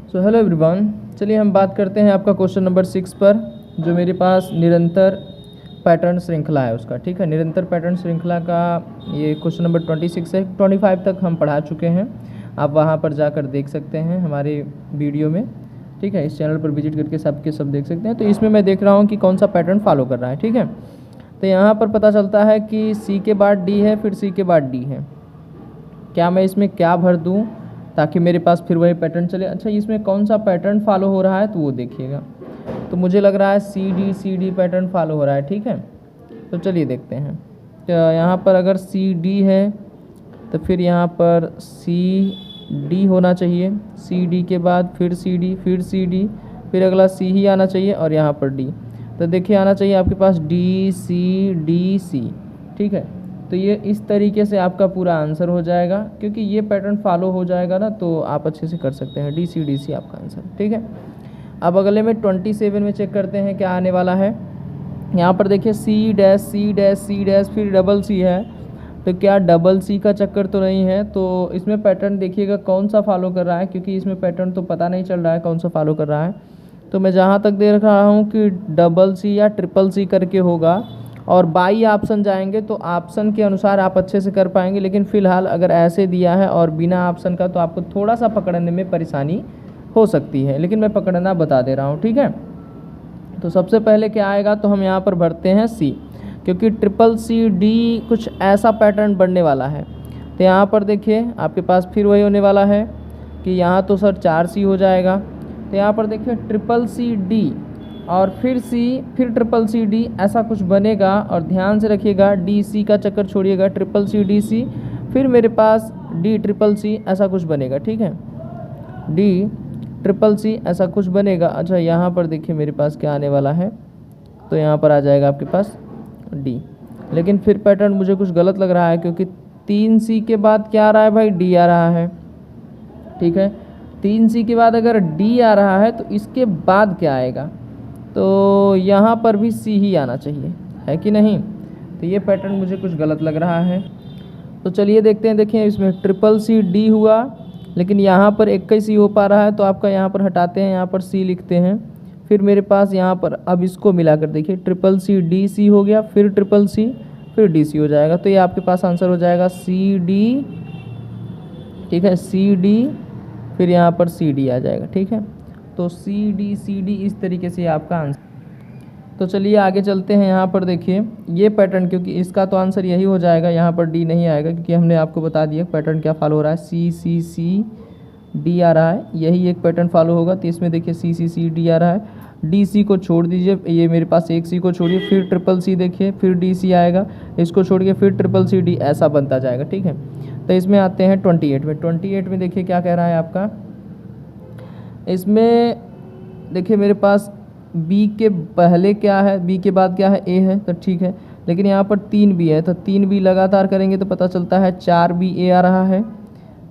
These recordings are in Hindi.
सो हेलो एवरीवन, चलिए हम बात करते हैं आपका क्वेश्चन नंबर 6 पर, जो मेरे पास निरंतर पैटर्न श्रृंखला है उसका। ठीक है, निरंतर पैटर्न श्रृंखला का ये क्वेश्चन नंबर 26 है। 25 तक हम पढ़ा चुके हैं, आप वहाँ पर जाकर देख सकते हैं हमारे वीडियो में। ठीक है, इस चैनल पर विजिट करके सब देख सकते हैं। तो इसमें मैं देख रहा हूँ कि कौन सा पैटर्न फॉलो कर रहा है। ठीक है, तो यहाँ पर पता चलता है कि सी के बाद डी है, फिर सी के बाद डी है। क्या मैं इसमें क्या भर दूँ ताकि मेरे पास फिर वही पैटर्न चले। अच्छा, इसमें कौन सा पैटर्न फॉलो हो रहा है तो वो देखिएगा। तो मुझे लग रहा है सी डी पैटर्न फॉलो हो रहा है। ठीक है, तो चलिए देखते हैं। तो यहाँ पर अगर सी डी है तो फिर यहाँ पर सी डी होना चाहिए। सी डी के बाद फिर सी डी, फिर सी डी, फिर अगला सी ही आना चाहिए और यहाँ पर डी। तो देखिए आना चाहिए आपके पास डी सी। ठीक है, तो ये इस तरीके से आपका पूरा आंसर हो जाएगा, क्योंकि ये पैटर्न फॉलो हो जाएगा ना तो आप अच्छे से कर सकते हैं। डी सी आपका आंसर। ठीक है, अब अगले में 27 में चेक करते हैं क्या आने वाला है। यहाँ पर देखिए सी डैश फिर डबल सी है, तो क्या डबल सी का चक्कर तो नहीं है। तो इसमें पैटर्न देखिएगा कौन सा फॉलो कर रहा है, क्योंकि इसमें पैटर्न तो पता नहीं चल रहा है कौन सा फॉलो कर रहा है। तो मैं जहाँ तक देख रहा हूँ कि डबल सी या ट्रिपल सी करके होगा, और बाई ऑप्शन जाएंगे तो ऑप्शन के अनुसार आप अच्छे से कर पाएंगे। लेकिन फ़िलहाल अगर ऐसे दिया है और बिना ऑप्शन का तो आपको थोड़ा सा पकड़ने में परेशानी हो सकती है, लेकिन मैं पकड़ना बता दे रहा हूँ। ठीक है, तो सबसे पहले क्या आएगा, तो हम यहाँ पर भरते हैं सी, क्योंकि ट्रिपल सी डी कुछ ऐसा पैटर्न बनने वाला है। तो यहाँ पर देखिए आपके पास फिर वही होने वाला है कि यहाँ तो सर 4 सी हो जाएगा। तो यहाँ पर देखिए ट्रिपल सी डी और फिर सी, फिर ट्रिपल सी डी, ऐसा कुछ बनेगा। और ध्यान से रखिएगा, डी सी का चक्कर छोड़िएगा, ट्रिपल सी डी सी, फिर मेरे पास डी ट्रिपल सी, ऐसा कुछ बनेगा। ठीक है, डी ट्रिपल सी ऐसा कुछ बनेगा। अच्छा, यहाँ पर देखिए मेरे पास क्या आने वाला है, तो यहाँ पर आ जाएगा आपके पास डी। लेकिन फिर पैटर्न मुझे कुछ गलत लग रहा है, क्योंकि 3 सी के बाद क्या आ रहा है भाई, डी आ रहा है। ठीक है, 3 सी के बाद अगर डी आ रहा है तो इसके बाद क्या आएगा, तो यहाँ पर भी सी ही आना चाहिए, है कि नहीं। तो ये पैटर्न मुझे कुछ गलत लग रहा है। तो चलिए देखते हैं। देखिए इसमें ट्रिपल सी डी हुआ, लेकिन यहाँ पर एक ही सी हो पा रहा है, तो आपका यहाँ पर हटाते हैं, यहाँ पर सी लिखते हैं। फिर मेरे पास यहाँ पर अब इसको मिलाकर देखिए, ट्रिपल सी डी सी हो गया, फिर ट्रिपल सी, फिर डी सी हो जाएगा। तो ये आपके पास आंसर हो जाएगा सी डी। ठीक है, सी डी, फिर यहाँ पर सी डी आ जाएगा। ठीक है, तो सी डी इस तरीके से आपका आंसर। तो चलिए आगे चलते हैं। यहाँ पर देखिए ये पैटर्न, क्योंकि इसका तो आंसर यही हो जाएगा, यहाँ पर डी नहीं आएगा, क्योंकि हमने आपको बता दिया पैटर्न क्या फॉलो हो रहा है। सी डी आ रहा है, यही एक पैटर्न फॉलो होगा। तो इसमें देखिए सी डी आ रहा है, डी सी को छोड़ दीजिए, ये मेरे पास एक सी को छोड़िए, फिर ट्रिपल सी देखिए, फिर डी सी आएगा, इसको छोड़ के फिर ट्रिपल सी डी, ऐसा बनता जाएगा। ठीक है, तो इसमें आते हैं 28 में। 28 में देखिए क्या कह रहा है आपका। इसमें देखिए मेरे पास बी के पहले क्या है, बी के बाद क्या है, ए है, तो ठीक है। लेकिन यहाँ पर 3 बी है, तो 3 बी लगातार करेंगे तो पता चलता है 4 बी ए आ रहा है।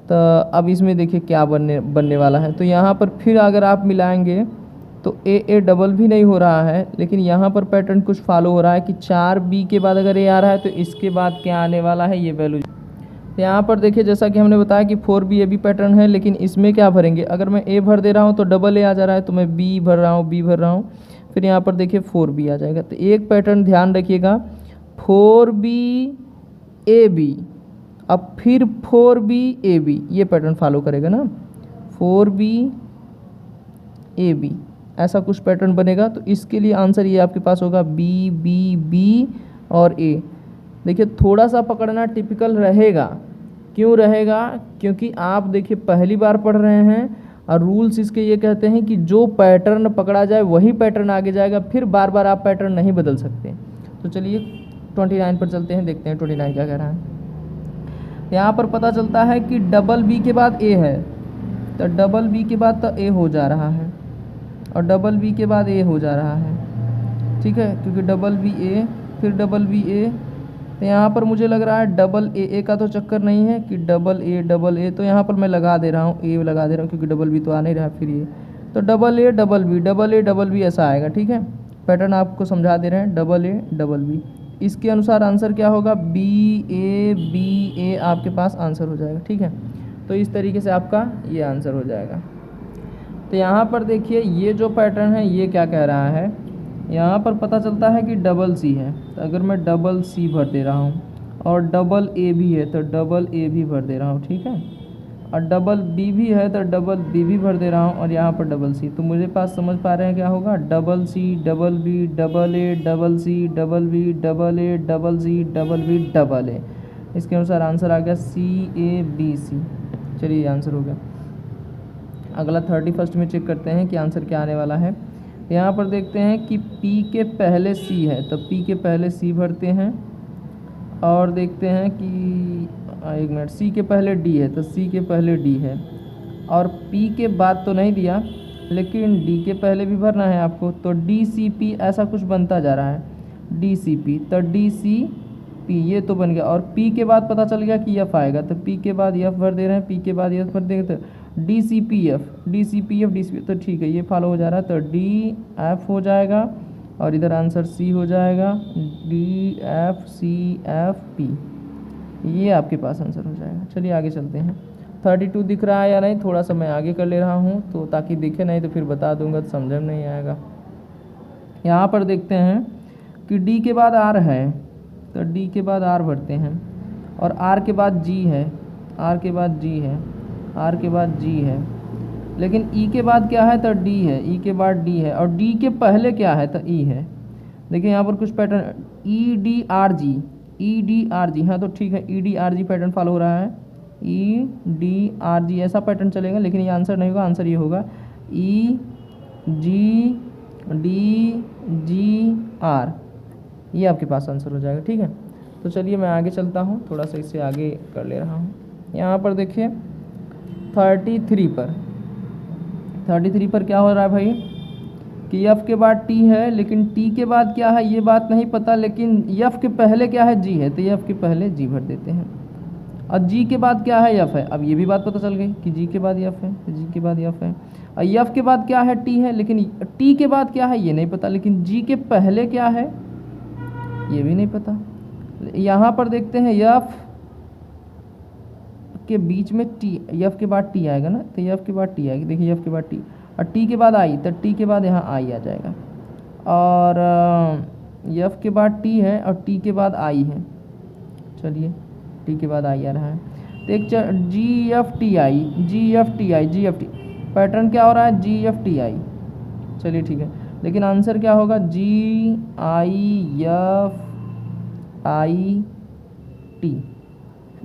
तो अब इसमें देखिए क्या बनने वाला है। तो यहाँ पर फिर अगर आप मिलाएंगे तो ए डबल भी नहीं हो रहा है, लेकिन यहाँ पर पैटर्न कुछ फॉलो हो रहा है कि 4 बी के बाद अगर ए आ रहा है तो इसके बाद क्या आने वाला है, ये वैल्यू। तो यहाँ पर देखिए जैसा कि हमने बताया कि 4 बी ए भी पैटर्न है, लेकिन इसमें क्या भरेंगे, अगर मैं ए भर दे रहा हूँ तो डबल ए आ जा रहा है, तो मैं बी भर रहा हूँ, फिर यहाँ पर देखिए 4 बी आ जाएगा। तो एक पैटर्न ध्यान रखिएगा, 4 बी ए बी, अब फिर 4 बी ए बी, ये पैटर्न फॉलो करेगा ना, 4 बी ए बी, ऐसा कुछ पैटर्न बनेगा। तो इसके लिए आंसर ये आपके पास होगा बी और ए। देखिए थोड़ा सा पकड़ना टिपिकल रहेगा। क्यों रहेगा, क्योंकि आप देखिए पहली बार पढ़ रहे हैं, और रूल्स इसके ये कहते हैं कि जो पैटर्न पकड़ा जाए वही पैटर्न आगे जाएगा, फिर बार बार आप पैटर्न नहीं बदल सकते। तो चलिए 29 पर चलते हैं, देखते हैं 29 क्या कह रहा है। यहाँ पर पता चलता है कि डबल बी के बाद ए है, तो डबल बी के बाद तो ए हो जा रहा है, और डबल बी के बाद ए हो जा रहा है। ठीक है, क्योंकि डबल बी ए, फिर डबल बी ए। तो यहाँ पर मुझे लग रहा है डबल ए का तो चक्कर नहीं है कि डबल ए, तो यहाँ पर मैं लगा दे रहा हूँ, ए लगा दे रहा हूँ, क्योंकि डबल बी तो आ नहीं रहा। फिर ये तो डबल ए डबल बी ऐसा आएगा। ठीक है, पैटर्न आपको समझा दे रहे हैं, डबल बी। इसके अनुसार आंसर क्या होगा, बी ए आपके पास आंसर हो जाएगा। ठीक है, तो इस तरीके से आपका ये आंसर हो जाएगा। तो यहाँ पर देखिए ये जो पैटर्न है ये क्या कह रहा है, यहाँ पर पता चलता है कि डबल सी है, तो अगर मैं डबल सी भर दे रहा हूँ और डबल ए भी है तो डबल ए भी भर दे रहा हूँ, ठीक है, और डबल बी भी है तो डबल बी भी भर दे रहा हूँ, और यहाँ पर डबल सी, तो मुझे पास समझ पा रहे हैं क्या होगा, double C double B double A double C double B double A double C double B double A. इसके अनुसार आंसर आ गया CABC। चलिए आंसर हो गया। अगला 31 में चेक करते हैं कि आंसर क्या आने वाला है। यहाँ पर देखते हैं कि P के पहले C है तो P के पहले C भरते हैं, और देखते हैं कि एक मिनट, C के पहले D है तो C के पहले D है, और P के बाद तो नहीं दिया लेकिन D के पहले भी भरना है आपको, तो DCP ऐसा कुछ बनता जा रहा है, DCP तो DCP ये तो बन गया, और P के बाद पता चल गया कि F आएगा तो P के बाद F भर दे रहे हैं, P के बाद F भर देंगे तो DCPF तो ठीक है, ये फॉलो हो जा रहा है, तो DF हो जाएगा और इधर आंसर C हो जाएगा, DFCFP, ये आपके पास आंसर हो जाएगा। चलिए आगे चलते हैं। 32 दिख रहा है या नहीं, थोड़ा सा मैं आगे कर ले रहा हूँ तो ताकि दिखे नहीं तो फिर बता दूंगा तो समझ में नहीं आएगा। यहाँ पर देखते हैं कि D के बाद R है तो D के बाद R भरते हैं, और R के बाद G है, R के बाद G है, R के बाद G है, लेकिन E के बाद क्या है तो D है, E के बाद D है, और D के पहले क्या है तो E है। देखिए यहाँ पर कुछ पैटर्न EDRG, हाँ तो ठीक है, EDRG पैटर्न फॉलो हो रहा है, EDRG ऐसा पैटर्न चलेगा, लेकिन ये आंसर नहीं होगा, आंसर ये होगा EGDGR, ये आपके पास आंसर हो जाएगा, ठीक है। तो चलिए मैं आगे चलता हूँ, थोड़ा सा इससे आगे कर ले रहा हूँ। यहाँ पर देखिए 33 पर क्या हो रहा है भाई कि F के बाद T है, लेकिन T के बाद क्या है ये बात नहीं पता, लेकिन F के पहले क्या है G है, तो F के पहले G भर देते हैं, और G के बाद क्या है F है। अब ये भी बात पता चल गई कि G के बाद F है, G के बाद F है, और F के बाद क्या है T है, लेकिन T के बाद क्या है ये नहीं पता, लेकिन G के पहले क्या है ये भी नहीं पता। यहाँ पर देखते हैं F के बीच में T, F के बाद T आएगा ना, तो F के बाद T आएगी, देखिए F के बाद T, और T के बाद I, तो T के बाद यहाँ I आ जाएगा, और F के बाद T है और T के बाद I है, चलिए T के बाद I आ रहा है, तो एक GFTI पैटर्न क्या हो रहा है GFTI, चलिए ठीक है, लेकिन आंसर क्या होगा GIFIT,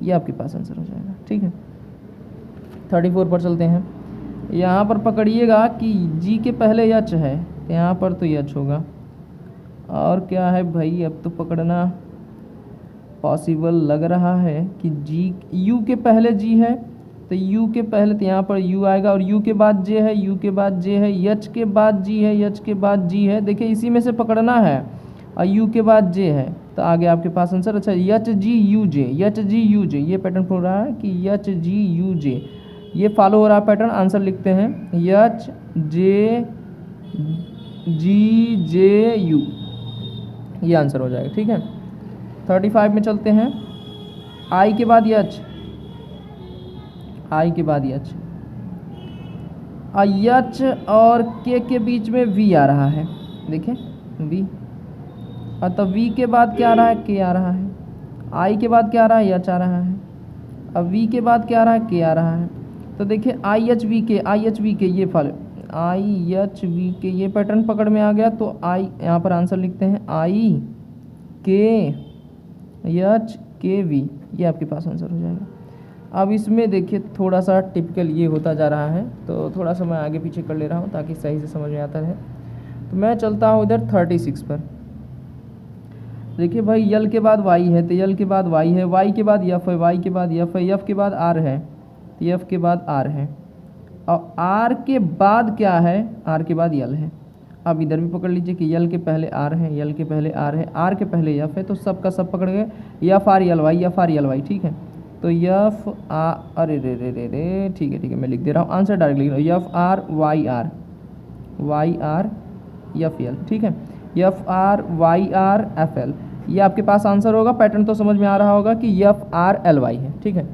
ये आपके पास आंसर हो जाएगा, ठीक है। 34 पर चलते हैं। यहाँ पर पकड़िएगा कि G के पहले H है, तो यहाँ पर तो H होगा, और क्या है भाई अब तो पकड़ना पॉसिबल लग रहा है कि U के पहले G है, तो U के पहले तो यहाँ पर U आएगा, और U के बाद J है, U के बाद J है, H के बाद G है, H के बाद G है, देखिए इसी में से पकड़ना है, और U के बाद J है, तो आगे आपके पास आंसर अच्छा HGUJ, ये पैटर्न हो रहा है कि HGUJ, ये फॉलो हो रहा है पैटर्न। आंसर लिखते हैं HJGJU, ये आंसर हो जाएगा, ठीक है। 35 में चलते हैं। I के बाद H, I के बाद H, H और K के बीच में V आ रहा है, देखिए V, और तब V के बाद क्या आ रहा है K आ रहा है, I के बाद क्या आ रहा है H आ रहा है, अब V के बाद क्या आ रहा है K आ रहा है, तो देखिए IHVK ये फॉलो IHVK, ये पैटर्न पकड़ में आ गया, तो I यहाँ पर आंसर लिखते हैं IKHKV, ये आपके पास आंसर हो जाएगा। अब इसमें देखिए थोड़ा सा टिपिकल ये होता जा रहा है, तो थोड़ा सा मैं आगे पीछे कर ले रहा हूँ ताकि सही से समझ में आता रहे। तो मैं चलता हूँ इधर 36 पर। देखिए भाई यल के बाद वाई है, तो यल के बाद वाई है, वाई के बाद यफ है, वाई के बाद यफ है, यफ के बाद आर है, तो यफ के बाद आर है, और आर के बाद क्या है, आर के बाद यल है। अब इधर भी पकड़ लीजिए कि यल के पहले आर है, यल के पहले आर है, आर के पहले यफ है, तो सब का सब पकड़ गए, F R L Y, F R L Y, ठीक है। तो यफ आ, अरे रे रे रे रे, ठीक है मैं लिख दे रहा हूँ, आंसर डायरेक्ट लिख रहा हूँ, F R Y R, Y R F L, ठीक है, F R Y R F L, ये आपके पास आंसर होगा। पैटर्न तो समझ में आ रहा होगा कि यफ आर एल वाई है, ठीक है,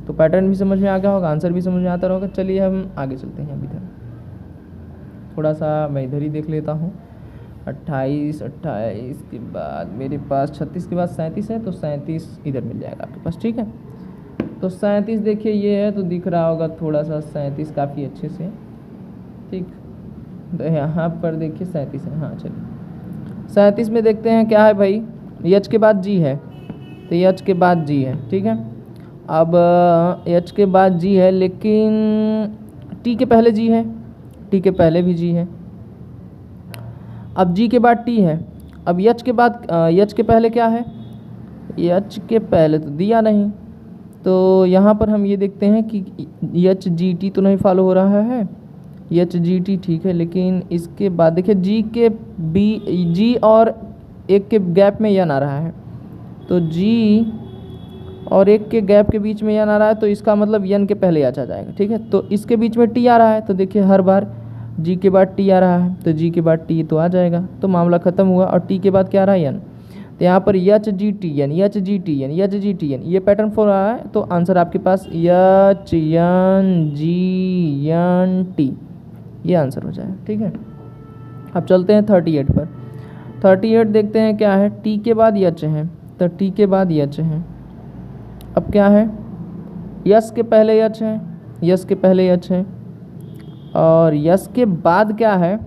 तो पैटर्न भी समझ में आ गया होगा, आंसर भी समझ में आता होगा। चलिए हम आगे चलते हैं अभी तक। थोड़ा सा मैं इधर ही देख लेता हूँ। 28 28 के बाद मेरे पास 36 के बाद 37 है, तो 37 इधर मिल जाएगा आपके पास, ठीक है। तो 37 देखिए ये है, तो दिख रहा होगा थोड़ा सा 37 काफ़ी अच्छे से, ठीक। तो यहाँ पर देखिए 37 है, हाँ चलिए 37 में देखते हैं क्या है भाई। एच के बाद जी है, तो एच के बाद जी है, ठीक है। अब एच के बाद जी है, लेकिन टी के पहले जी है, टी के पहले भी जी है। अब जी के बाद टी है। अब एच के बाद एच के पहले क्या है, एच के पहले तो दिया नहीं, तो यहाँ पर हम ये देखते हैं कि एच जी टी तो नहीं फॉलो हो रहा है, एच जी टी ठीक है, लेकिन इसके बाद देखिए जी के बी जी और एक के गैप में यन आ रहा है, तो जी और एक के गैप के बीच में यन आ रहा है, तो इसका मतलब यन के पहले एच आ जाएगा, ठीक है। तो इसके बीच में टी आ रहा है, तो देखिए हर बार जी के बाद टी आ रहा है, तो जी के बाद टी तो आ जाएगा, तो मामला ख़त्म हुआ। और टी के बाद क्या आ रहा है, यन, तो यहाँ पर H G T N, H G T N, H G T N, ये पैटर्न फॉर रहा है, तो आंसर आपके पास H N G N T, ये आंसर हो जाएगा, ठीक है। अब चलते हैं 38 पर। 38 देखते हैं क्या है, टी के बाद एच है, तो टी के बाद एच है। अब क्या है, यस के पहले एच है, यस के पहले एच है, और यस के बाद क्या है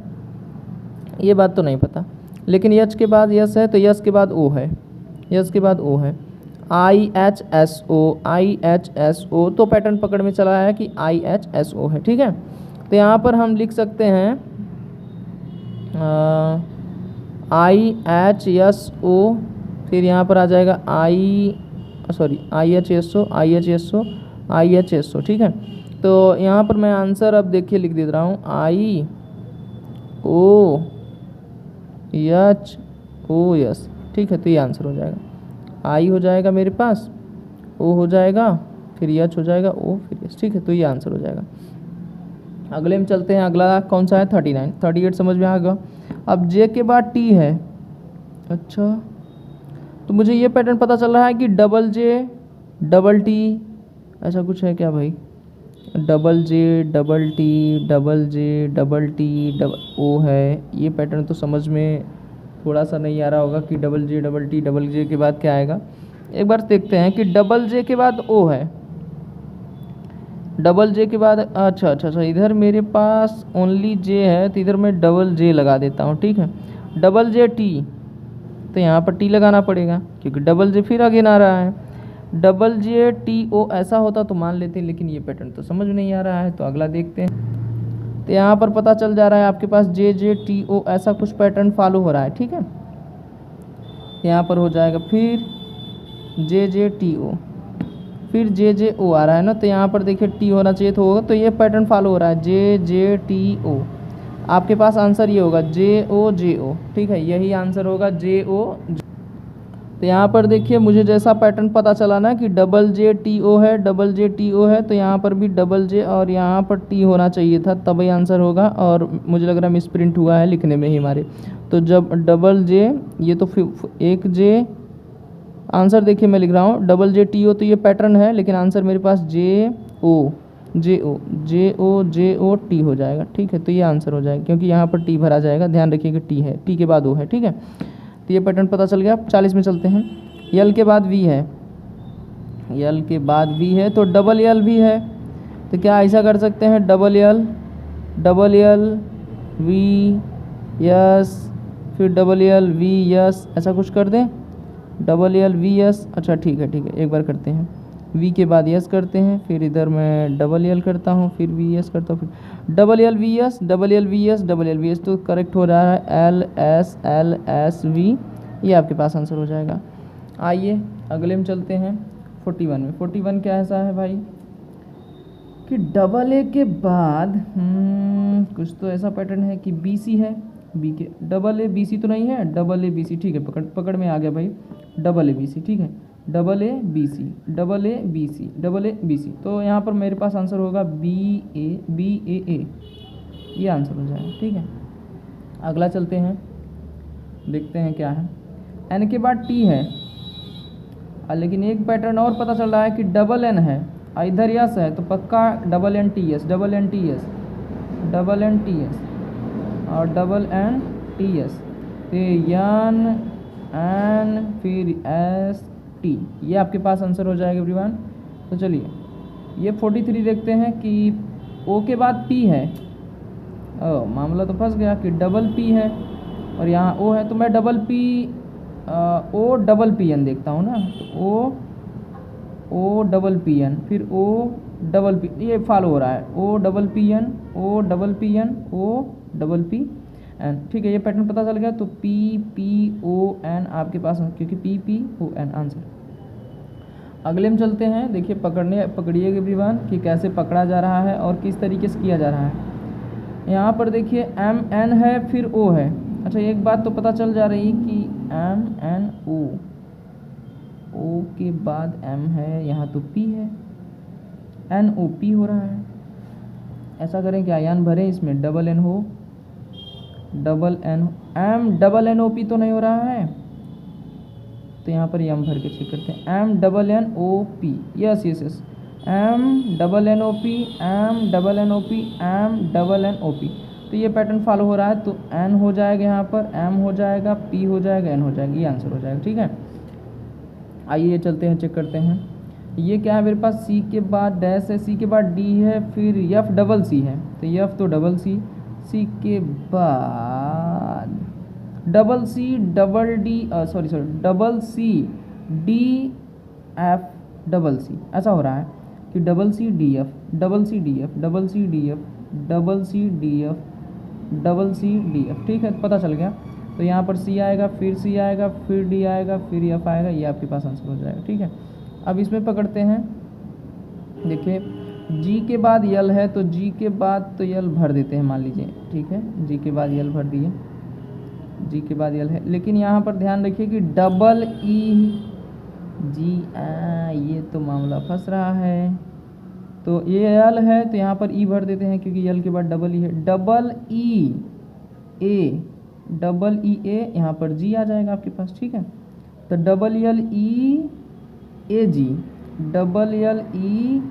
ये बात तो नहीं पता, लेकिन यच के बाद यस है, तो यस के बाद ओ है, यस के बाद ओ है, I H S O, I H S O, तो पैटर्न पकड़ में चला है कि आई एच एस ओ है, ठीक है। तो यहाँ पर हम लिख सकते हैं आई एच एस ओ, फिर यहाँ पर आ जाएगा I H S O, I H S O, I H S O, ठीक है। तो यहाँ पर मैं आंसर अब देखिए लिख दे रहा हूँ, आई ओ एच ओ एस, ठीक है। तो ये आंसर हो जाएगा, आई हो जाएगा मेरे पास, ओ हो जाएगा, फिर एच हो जाएगा, ओ फिर एस, ठीक है। तो ये आंसर हो जाएगा। अगले में चलते हैं, अगला कौन सा है 39, 38 समझ में आ गया। अब जे के बाद टी है, अच्छा, तो मुझे ये पैटर्न पता चल रहा है कि डबल जे डबल टी, ऐसा कुछ है क्या भाई, डबल जे डबल टी, डबल जे डबल टी डबल ओ है, ये पैटर्न तो समझ में थोड़ा सा नहीं आ रहा होगा कि डबल जे डबल टी, डबल जे के बाद क्या आएगा। एक बार देखते हैं कि डबल जे के बाद ओ है, डबल जे के बाद, अच्छा अच्छा अच्छा, इधर मेरे पास ओनली जे है, तो इधर मैं डबल जे लगा देता हूँ, ठीक है। डबल जे टी, तो यहाँ पर टी लगाना पड़ेगा क्योंकि डबल जे फिर आगे ना आ रहा है, डबल जे टी ओ ऐसा होता तो मान लेते हैं, लेकिन ये पैटर्न तो समझ में नहीं आ रहा है, तो अगला देखते हैं। तो यहाँ पर पता चल जा रहा है आपके पास जे जे टी ओ ऐसा कुछ पैटर्न फॉलो हो रहा है, ठीक है। यहाँ पर हो जाएगा फिर जे जे टी ओ, फिर जे जे ओ आ रहा है ना, तो यहाँ पर देखिए टी होना चाहिए तो होगा, तो ये पैटर्न फॉलो हो रहा है जे जे टी ओ। आपके पास आंसर ये होगा जे ओ, ठीक है, यही आंसर होगा जे ओ। तो यहाँ पर देखिए मुझे जैसा पैटर्न पता चला ना कि डबल जे टी ओ है, डबल जे टी ओ है, तो यहाँ पर भी डबल जे और यहाँ पर टी होना चाहिए था, तब ही आंसर होगा। और मुझे लग रहा है मिसप्रिंट हुआ है लिखने में ही हमारे, तो जब डबल जे, ये तो एक जे, आंसर देखिए मैं लिख रहा हूँ डबल जे टी ओ, तो ये पैटर्न है, लेकिन आंसर मेरे पास जे ओ टी हो जाएगा, ठीक है। तो ये आंसर हो जाएगा क्योंकि यहाँ पर टी भरा जाएगा, ध्यान रखिए कि टी है, टी के बाद ओ है, ठीक है। तो ये पैटर्न पता चल गया। 40 में चलते हैं, यल के बाद वी है, यल के बाद वी है, तो डबल यल भी है, तो क्या ऐसा कर सकते हैं डबल यल वी यस, फिर डबल यल वी यस, ऐसा कुछ कर दें, डबल यल वी यस, अच्छा ठीक है एक बार करते हैं, वी के बाद यस करते हैं, फिर इधर मैं डबल यल करता हूँ, फिर वी यस करता हूँ, फिर double L V S, double L V S, double L V S, तो करेक्ट हो रहा है एल एस वी, ये आपके पास आंसर हो जाएगा। आइए अगले में चलते हैं 41 में। 41 क्या ऐसा है भाई कि डबल ए के बाद कुछ तो ऐसा पैटर्न है कि बी सी है, बी के डबल ए बी सी तो नहीं है, डबल ए बी सी, ठीक है, पकड़ में आ गया भाई, डबल ए बी सी, ठीक है, double A B C, double A B C, double A B C, तो यहाँ पर मेरे पास आंसर होगा बी ए, ये आंसर हो जाएगा, ठीक है। अगला चलते हैं, देखते हैं क्या है, एन के बाद टी है, लेकिन एक पैटर्न और पता चल रहा है कि डबल एन है, इधर यस है, तो पक्का double N T S, double N T S, double N T S, और डबल एन टी एस, तो यन एन फिर एस टी, ये आपके पास आंसर हो जाएगा एवरीवन। तो चलिए ये 43 देखते हैं कि ओ के बाद पी है। मामला तो फंस गया कि डबल पी है और यहाँ ओ है, तो मैं double P O double P N देखता हूँ ना, तो ओ डबल पी एन फिर ओ डबल पी, ये फॉलो हो रहा है, O double P N O double P N O double P N. ठीक है, ये पैटर्न पता चल गया। तो पी पी ओ एन आपके पास, क्योंकि P P O N answer. अगले में चलते हैं, देखिए पकड़िएगा एवरीवन कि कैसे पकड़ा जा रहा है और किस तरीके से किया जा रहा है। यहाँ पर देखिए एम एन है फिर ओ है। अच्छा, एक बात तो पता चल जा रही कि एम एन ओ के बाद एम है, यहाँ तो पी है, एन ओ पी हो रहा है। ऐसा करें कि आयान भरें इसमें, डबल एन हो, double N M double N O P तो नहीं हो रहा है, तो यहाँ पर एम भर के चेक करते हैं। M double N O P, yes yes yes, M double N O P, M double N O P, M double N O P. तो ये पैटर्न फॉलो हो रहा है। तो एन हो जाएगा, यहाँ पर एम हो जाएगा, पी हो जाएगा, एन हो जाएगा, ये आंसर हो जाएगा। ठीक है, आइए चलते हैं, चेक करते हैं। ये क्या है मेरे पास, सी के बाद डैश है, सी के बाद डी है, फिर एफ डबल सी है, तो एफ तो डबल सी, सी के बाद double C double D, sorry double C D F double C, ऐसा हो रहा है कि double C D F, double C D F, double C D F, double C D F, double C D F. ठीक है, पता चल गया। तो यहाँ पर सी आएगा, फिर सी आएगा, फिर डी आएगा, फिर एफ आएगा, ये आपके पास आंसर हो जाएगा। ठीक है, अब इसमें पकड़ते हैं। देखिए जी के बाद यल है, तो जी के बाद तो यल भर देते हैं, मान लीजिए। ठीक है, जी के बाद यल भर दिए, जी के बाद यल है, लेकिन यहाँ पर ध्यान रखिए कि डबल ई जी, ये तो मामला फंस रहा है। तो ये यल है तो यहाँ पर ई भर देते हैं, क्योंकि यल के बाद डबल ई है, डबल ई ए, डबल ई ए, यहाँ पर जी आ जाएगा आपके पास। ठीक है, तो double L E A ji, double L E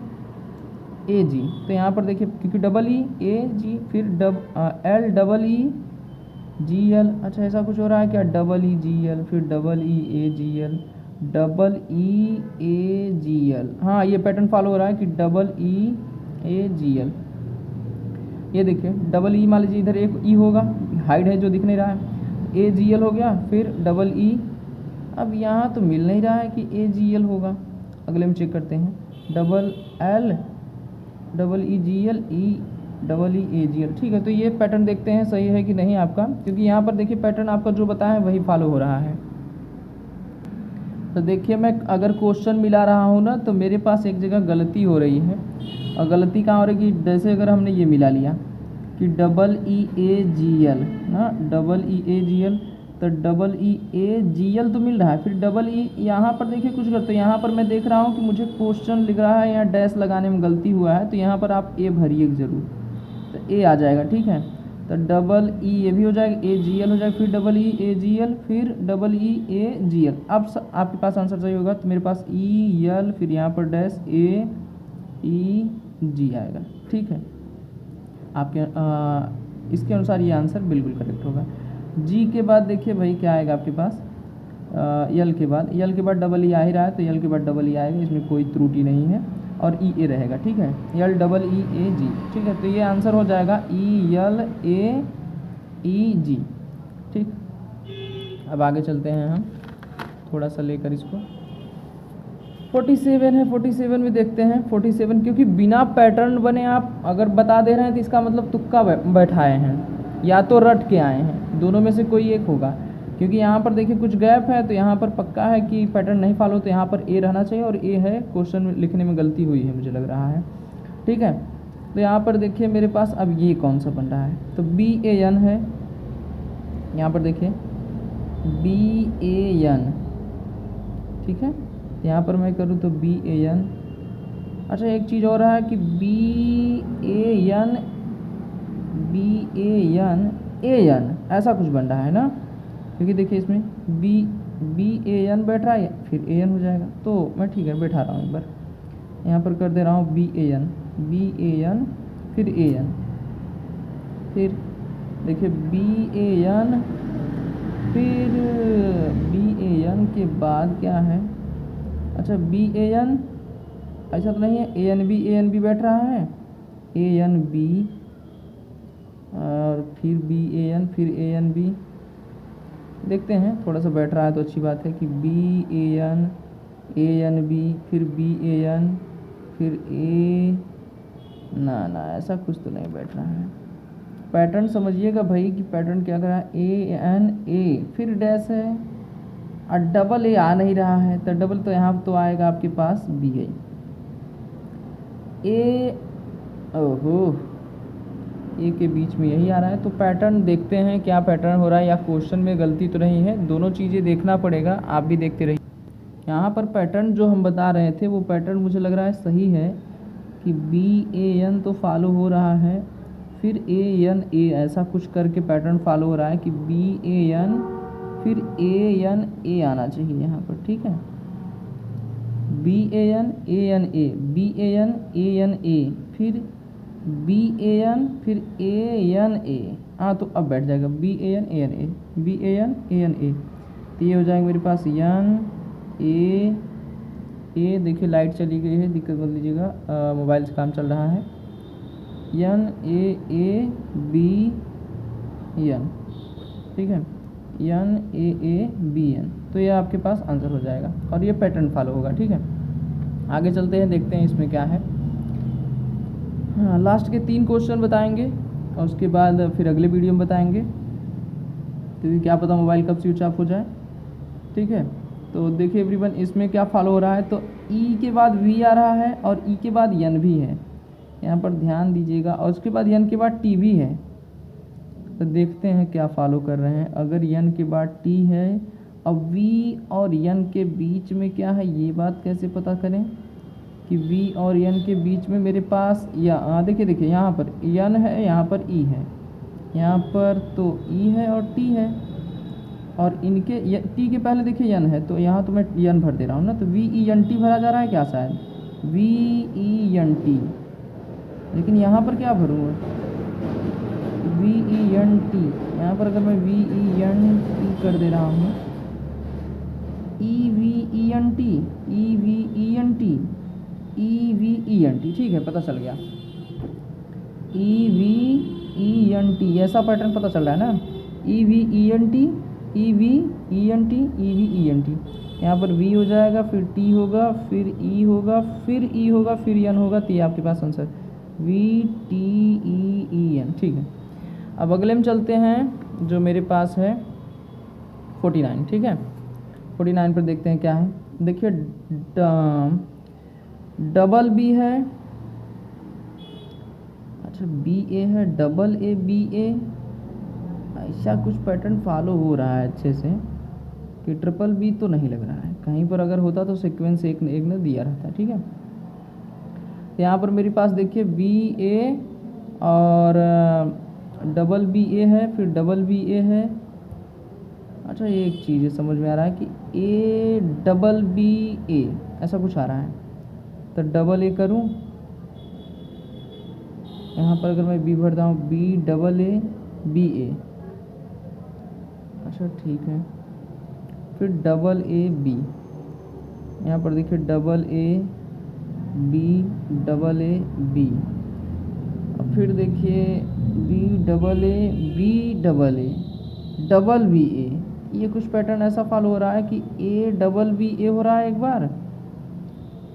A जी। तो यहाँ पर देखिए, क्योंकि डबल ई ए जी, फिर L double E G L. अच्छा, ऐसा कुछ हो रहा है क्या, डबल ई जी एल, फिर double E A G L, double E A G L. हाँ, ये पैटर्न फॉलो हो रहा है कि double E A G L. ये देखिए डबल ई, मान लीजिए इधर एक ई होगा, हाइड है जो दिख नहीं रहा है, ए जी एल हो गया, फिर डबल ई। अब यहाँ तो मिल नहीं रहा है कि ए जी एल होगा, अगले में चेक करते हैं, double L double E G L, E double E A G L. ठीक है, तो ये पैटर्न देखते हैं सही है कि नहीं आपका, क्योंकि यहाँ पर देखिए पैटर्न आपका जो बताया है वही फॉलो हो रहा है। तो देखिए मैं अगर क्वेश्चन मिला रहा हूँ ना, तो मेरे पास एक जगह गलती हो रही है, और गलती कहाँ हो रही है कि जैसे अगर हमने ये मिला लिया कि double E A G L ना, double E A G L, तो double E A G L तो मिल रहा है, फिर डबल ई यहाँ पर देखिए कुछ करते, यहाँ पर मैं देख रहा हूँ कि मुझे क्वेश्चन लिख रहा है, यहाँ डैश लगाने में गलती हुआ है, तो यहाँ पर आप ए भरिए ज़रूर, तो ए आ जाएगा। ठीक है, तो डबल ई ए भी हो जाएगा, ए जी एल हो जाएगा, फिर double E A G L, फिर double E A G L. अब आपके पास आंसर सही होगा, तो मेरे पास ई एल, फिर यहाँ पर डैश ए ई जी आएगा। ठीक है, आपके इसके अनुसार ये आंसर बिल्कुल करेक्ट होगा। जी के बाद देखिए भाई क्या आएगा आपके पास, यल के बाद, यल के बाद डबल ई आ ही रहा है, तो यल के बाद डबल ई आएगा, इसमें कोई त्रुटि नहीं है, और ई ए रहेगा। ठीक है, यल डबल ई ए जी। ठीक है, तो ये आंसर हो जाएगा ई यल ए ई जी। ठीक, अब आगे चलते हैं हम थोड़ा सा लेकर इसको। 47 है, 47 में देखते हैं। 47, क्योंकि बिना पैटर्न बने आप अगर बता दे रहे हैं तो इसका मतलब तुक्का बैठाए हैं या तो रट के आए हैं, दोनों में से कोई एक होगा। क्योंकि यहाँ पर देखिए कुछ गैप है, तो यहाँ पर पक्का है कि पैटर्न नहीं फॉलो, तो यहाँ पर ए रहना चाहिए, और ए है, क्वेश्चन में लिखने में गलती हुई है मुझे लग रहा है। ठीक है, तो यहाँ पर देखिए मेरे पास अब ये कौन सा बन रहा है, तो बी ए एन है, यहाँ पर देखिए बी ए एन। ठीक है, यहाँ पर मैं करूँ तो बी ए एन। अच्छा, एक चीज़ और है कि B A N A N ऐसा कुछ बन रहा है ना, क्योंकि देखिए इसमें बी ए एन बैठ रहा है, फिर ए एन हो जाएगा। तो मैं ठीक है बैठा रहा हूँ, एक बार यहाँ पर कर दे रहा हूँ बी ए एन, फिर ए एन, फिर देखिए BAN, फिर BAN के बाद क्या है, अच्छा BAN, ऐसा तो नहीं है ANB बैठ रहा है, ANB और फिर BAN फिर ANB, देखते हैं थोड़ा सा बैठ रहा है तो अच्छी बात है कि BAN ANB फिर BAN फिर ना ऐसा कुछ तो नहीं बैठ रहा है। पैटर्न समझिएगा भाई कि पैटर्न क्या कर रहा है, ANA फिर डैश है और डबल A आ नहीं रहा है, तो डबल तो यहाँ तो आएगा आपके पास BA ओहो ए के बीच में यही आ रहा है। तो पैटर्न देखते हैं क्या पैटर्न हो रहा है, या क्वेश्चन में गलती तो नहीं है, दोनों चीज़ें देखना पड़ेगा, आप भी देखते रहिए। यहाँ पर पैटर्न जो हम बता रहे थे वो पैटर्न मुझे लग रहा है सही है कि BAN तो फॉलो हो रहा है, फिर ANA ऐसा कुछ करके पैटर्न फॉलो हो रहा है कि BAN फिर ANA आना चाहिए यहाँ पर, ठीक है, BAN ANA फिर BAN फिर ANA, हाँ तो अब बैठ जाएगा BAN ANA, तो ये हो जाएगा मेरे पास A देखिए लाइट चली गई है, दिक्कत मत लीजिएगा, मोबाइल से काम चल रहा है, NAABN, ठीक है, NAABN, तो ये आपके पास आंसर हो जाएगा और ये पैटर्न फॉलो होगा, ठीक है। आगे चलते हैं, देखते हैं इसमें क्या है। हाँ, लास्ट के 3 क्वेश्चन बताएंगे और उसके बाद फिर अगले वीडियो में बताएंगे, क्योंकि क्या पता मोबाइल कब स्विच ऑफ हो जाए, ठीक है। तो देखिए एवरीवन, इसमें क्या फॉलो हो रहा है, तो E के बाद V आ रहा है और E के बाद N भी है, यहाँ पर ध्यान दीजिएगा, और उसके बाद N के बाद T भी है। तो देखते हैं क्या फॉलो कर रहे हैं। अगर N के बाद T है और V और N के बीच में क्या है, ये बात कैसे पता करें कि V और N के बीच में मेरे पास या देखिए यहाँ पर N है, यहाँ पर E है, यहाँ पर तो E है और T है, और इनके T के पहले देखिए N है, तो यहाँ तो मैं N भर दे रहा हूँ ना, तो VENT भरा जा रहा है क्या, शायद VENT, लेकिन यहाँ पर क्या भरूँगा, VENT, यहाँ पर अगर मैं VENT कर दे रहा हूँ, EVENT, ठीक है, पता चल गया, EVENT, ऐसा पैटर्न पता चल रहा है ना, EVENT, यहाँ पर V हो जाएगा, फिर T होगा, फिर E होगा, फिर E होगा, फिर N होगा, तो ये आपके पास आंसर VTEEN, ठीक है। अब अगले में चलते हैं, जो मेरे पास है 49, ठीक है। 49 पर देखते हैं क्या है, देखिए डबल B है, अच्छा BA है, डबल A BA, ऐसा कुछ पैटर्न फॉलो हो रहा है अच्छे से, कि ट्रिपल B तो नहीं लग रहा है, कहीं पर अगर होता तो सीक्वेंस एक ने दिया रहता, ठीक है। यहाँ पर मेरे पास देखिए BA और डबल BA है, फिर डबल BA है, अच्छा एक चीज़ समझ में आ रहा है कि ABBA ऐसा कुछ आ रहा है, तो डबल A करूँ, यहाँ पर अगर मैं B भरता हूँ BABA, अच्छा ठीक है, फिर डबल AB, यहाँ पर देखिए डबल AB और फिर देखिए BAA डबल BA, ये कुछ पैटर्न ऐसा फॉलो हो रहा है कि ABBA हो रहा है एक बार,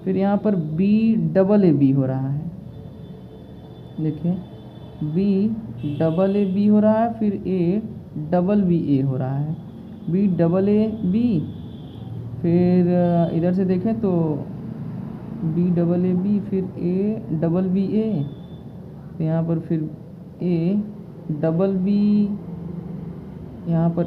फिर यहाँ पर BAAB हो रहा है, देखिए BAAB हो रहा है, फिर ABBA हो रहा है, BAAB, फिर इधर से देखें तो BAAB, फिर ABBA, तो यहाँ पर फिर ABB, यहाँ पर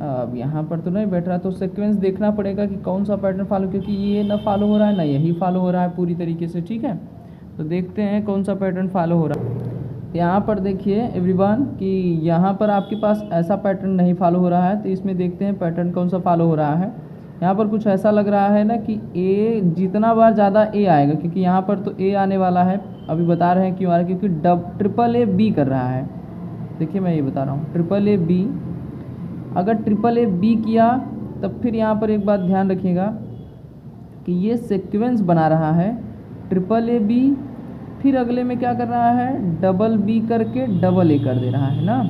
अब यहाँ पर तो नहीं बैठ रहा, तो सीक्वेंस देखना पड़ेगा कि कौन सा पैटर्न फॉलो, क्योंकि ये ना फॉलो हो रहा है ना यही फॉलो हो रहा है पूरी तरीके से, ठीक है। तो देखते हैं कौन सा पैटर्न फॉलो हो रहा है। यहाँ पर देखिए एवरीवन कि यहाँ पर आपके पास ऐसा पैटर्न नहीं फॉलो हो रहा है, तो इसमें देखते हैं पैटर्न कौन सा फॉलो हो रहा है। यहाँ पर कुछ ऐसा लग रहा है ना कि A जितना बार ज़्यादा A आएगा, क्योंकि यहाँ पर तो A आने वाला है, अभी बता रहे हैं क्यों आ रहा है, क्योंकि ट्रिपल A B कर रहा है, देखिए मैं ये बता रहा हूँ, ट्रिपल ए बी, अगर ट्रिपल ए बी किया तब फिर यहाँ पर एक बात ध्यान रखिएगा कि ये सीक्वेंस बना रहा है ट्रिपल ए बी, फिर अगले में क्या कर रहा है, डबल बी करके डबल ए कर दे रहा है ना,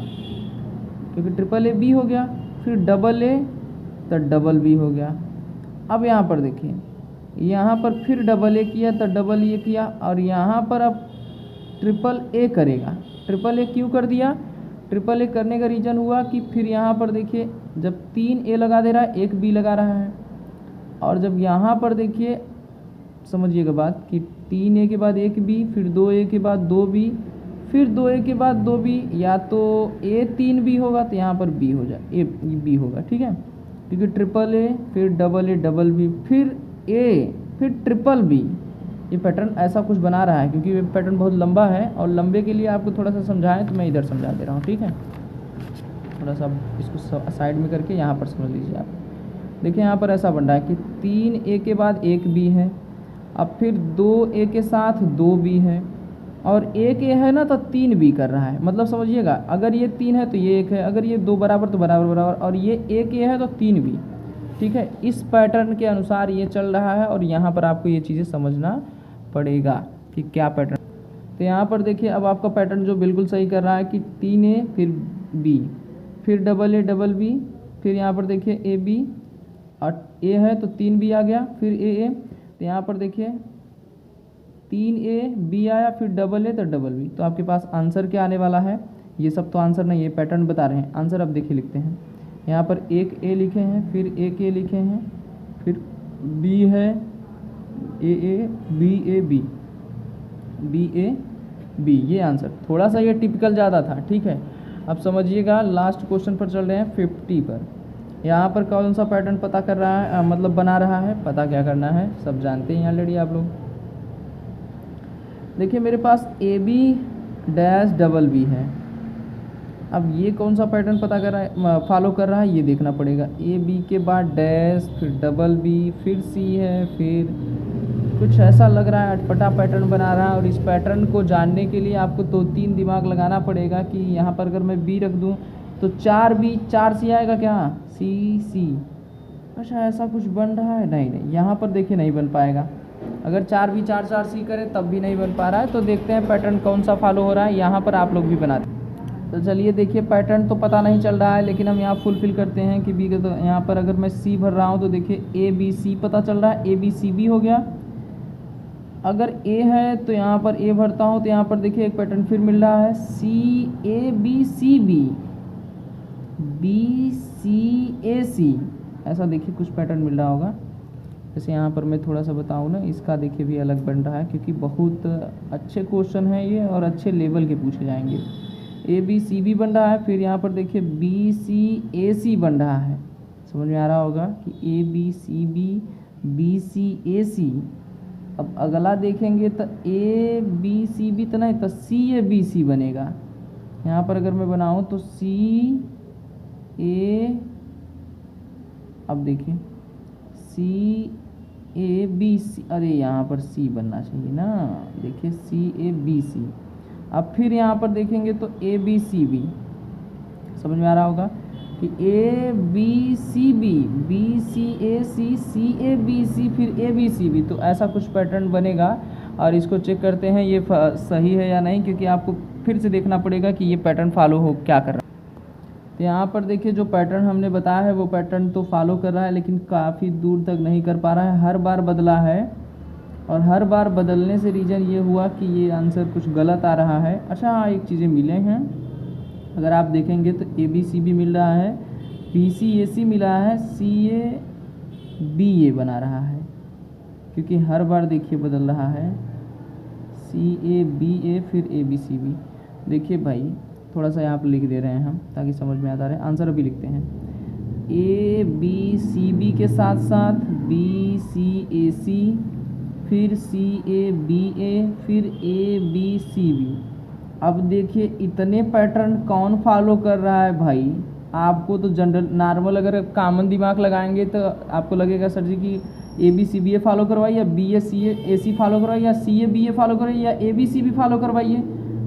क्योंकि ट्रिपल ए बी हो गया, फिर डबल ए तो डबल बी हो गया। अब यहाँ पर देखिए, यहाँ पर फिर डबल ए किया तो डबल ए किया, और यहाँ पर अब ट्रिपल ए करेगा। ट्रिपल ए क्यों कर दिया, ट्रिपल ए करने का रीज़न हुआ कि फिर यहाँ पर देखिए जब 3 ए लगा दे रहा है, एक बी लगा रहा है, और जब यहाँ पर देखिए समझिएगा बात कि 3 ए के बाद एक बी, फिर 2 ए के बाद 2 बी, फिर 2 ए के बाद 2 बी, या तो ए 3 बी होगा तो यहाँ पर बी हो जाए, ए बी होगा, ठीक है, क्योंकि ट्रिपल ए फिर डबल ए डबल बी फिर ए फिर ट्रिपल बी, ये पैटर्न ऐसा कुछ बना रहा है। क्योंकि ये पैटर्न बहुत लंबा है और लंबे के लिए आपको थोड़ा सा समझाएं तो मैं इधर समझा दे रहा हूँ, ठीक है। थोड़ा सा इसको साइड में करके यहाँ पर समझ लीजिए आप। देखिए यहाँ पर ऐसा बन रहा है कि 3 ए के बाद एक बी है, अब फिर 2 ए के साथ 2 बी है, और एक ए है ना तो 3 बी कर रहा है। मतलब समझिएगा, अगर ये 3 है तो ये 1 है, अगर ये 2 बराबर तो बराबर बराबर, और ये एक ए है तो 3 बी, ठीक है। इस पैटर्न के अनुसार ये चल रहा है, और यहाँ पर आपको ये चीज़ें समझना पड़ेगा कि क्या पैटर्न। तो यहाँ पर देखिए अब आपका पैटर्न जो बिल्कुल सही कर रहा है कि 3 ए फिर बी, फिर डबल ए डबल बी, फिर यहाँ पर देखिए ए बी, और ए है तो 3 बी आ गया, फिर ए। तो यहाँ पर देखिए 3 ए बी आया, फिर डबल ए तो डबल बी। तो आपके पास आंसर क्या आने वाला है, ये सब तो आंसर नहीं, ये पैटर्न बता रहे हैं। आंसर अब देखिए लिखते हैं, यहाँ पर एक ए लिखे हैं, फिर एक ए लिखे हैं, फिर बी है A B A B, B A B, ये आंसर। थोड़ा सा ये टिपिकल ज़्यादा था, ठीक है। अब समझिएगा लास्ट क्वेश्चन पर चल रहे हैं 50 पर। यहाँ पर कौन सा पैटर्न पता कर रहा है, मतलब बना रहा है, पता क्या करना है, सब जानते हैं ऑलरेडी आप लोग। देखिए मेरे पास A B dash double B है, अब ये कौन सा पैटर्न पता कर रहा है, फॉलो कर रहा है, ये देखना पड़ेगा। ए बी के बाद डैश, फिर डबल बी, फिर सी है, फिर कुछ ऐसा लग रहा है अटपटा पैटर्न बना रहा है। और इस पैटर्न को जानने के लिए आपको 2-3 दिमाग लगाना पड़ेगा कि यहाँ पर अगर मैं बी रख दूँ तो 4 बी 4 सी आएगा क्या, सी सी, अच्छा ऐसा कुछ बन रहा है, नहीं यहाँ पर देखिए नहीं बन पाएगा। अगर 4 बी 4 4 सी करें तब भी नहीं बन पा रहा है। तो देखते हैं पैटर्न कौन सा फॉलो हो रहा है, यहाँ पर आप लोग भी बनाते। तो चलिए देखिए पैटर्न तो पता नहीं चल रहा है, लेकिन हम यहाँ फुलफिल करते हैं कि बी का। तो यहाँ पर अगर मैं सी भर रहा हूँ तो देखिए ए बी सी पता चल रहा है, ए बी सी बी हो गया। अगर ए है तो यहाँ पर ए भरता हूँ तो यहाँ पर देखिए एक पैटर्न फिर मिल रहा है, C A B C B, B C A C, ऐसा देखिए कुछ पैटर्न मिल रहा होगा। जैसे यहाँ पर मैं थोड़ा सा बताऊँ ना, इसका देखिए भी अलग बन रहा है, क्योंकि बहुत अच्छे क्वेश्चन है ये और अच्छे लेवल के पूछे जाएंगे। ए बी सी बी बन रहा है, फिर यहाँ पर देखिए बी सी ए सी बन रहा है। समझ में आ रहा होगा कि A B C B, B C A C. अब अगला देखेंगे तो ए बी सी बी तो नहीं, तो सी ए बी सी बनेगा। यहाँ पर अगर मैं बनाऊँ तो सी ए, अब देखिए सी ए बी सी, अरे यहाँ पर सी बनना चाहिए ना, देखिए सी ए बी सी। अब फिर यहाँ पर देखेंगे तो ए बी सी बी, समझ में आ रहा होगा कि A B C B, B C A C, C A B C, फिर ए बी सी बी। तो ऐसा कुछ पैटर्न बनेगा और इसको चेक करते हैं ये सही है या नहीं, क्योंकि आपको फिर से देखना पड़ेगा कि ये पैटर्न फॉलो हो क्या कर रहा है। तो यहाँ पर देखिए जो पैटर्न हमने बताया है वो पैटर्न तो फॉलो कर रहा है, लेकिन काफ़ी दूर तक नहीं कर पा रहा है। हर बार बदला है और हर बार बदलने से रीज़न ये हुआ कि ये आंसर कुछ गलत आ रहा है। अच्छा हाँ, एक चीज़ें मिले हैं, अगर आप देखेंगे तो ए बी सी बी मिल रहा है, बी सी ए सी मिला है, सी ए बी ए बना रहा है, क्योंकि हर बार देखिए बदल रहा है, सी ए बी ए फिर ए बी सी बी। देखिए भाई थोड़ा सा यहाँ पर लिख दे रहे हैं हम ताकि समझ में आता रहे। आंसर अभी लिखते हैं, ए बी सी बी के साथ साथ बी सी ए सी, फिर सी ए बी ए, फिर ए बी सी बी। अब देखिए इतने पैटर्न कौन फॉलो कर रहा है भाई। आपको तो जनरल नॉर्मल अगर कॉमन दिमाग लगाएंगे तो आपको लगेगा सर जी कि A B C B A follow करवाइए, या B A C A C follow करवाइए, या सी ए बी ए फॉलो करवाइए, या A B C B follow करवाइए।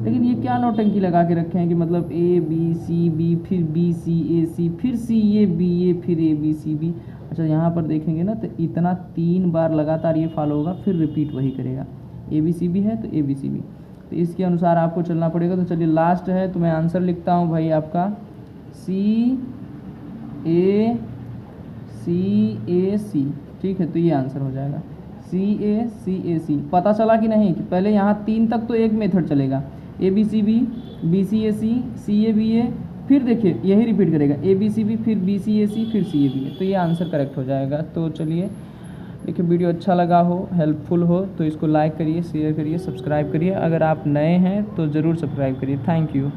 लेकिन ये क्या नौटंकी लगा के रखे हैं कि मतलब ए बी सी बी फिर बी सी ए सी फिर सी ए बी ए फिर ए बी सी बी। अच्छा यहाँ पर देखेंगे ना तो इतना 3 बार लगातार ये फॉलो होगा, फिर रिपीट वही करेगा। ए बी सी बी है तो ए बी सी बी, तो इसके अनुसार आपको चलना पड़ेगा। तो चलिए लास्ट है, तो मैं आंसर लिखता हूँ भाई आपका सी ए सी, ठीक है। तो ये आंसर हो जाएगा सी ए सी। पता चला कि नहीं कि पहले यहाँ 3 तक तो एक मेथड चलेगा, A B C B C A C A B A, फिर देखिए यही रिपीट करेगा ए बी सी बी फिर बी सी ए सी फिर सी ए बी ए। तो ये आंसर करेक्ट हो जाएगा। तो चलिए देखिए, वीडियो अच्छा लगा हो, हेल्पफुल हो तो इसको लाइक करिए, शेयर करिए, सब्सक्राइब करिए। अगर आप नए हैं तो ज़रूर सब्सक्राइब करिए। Thank you.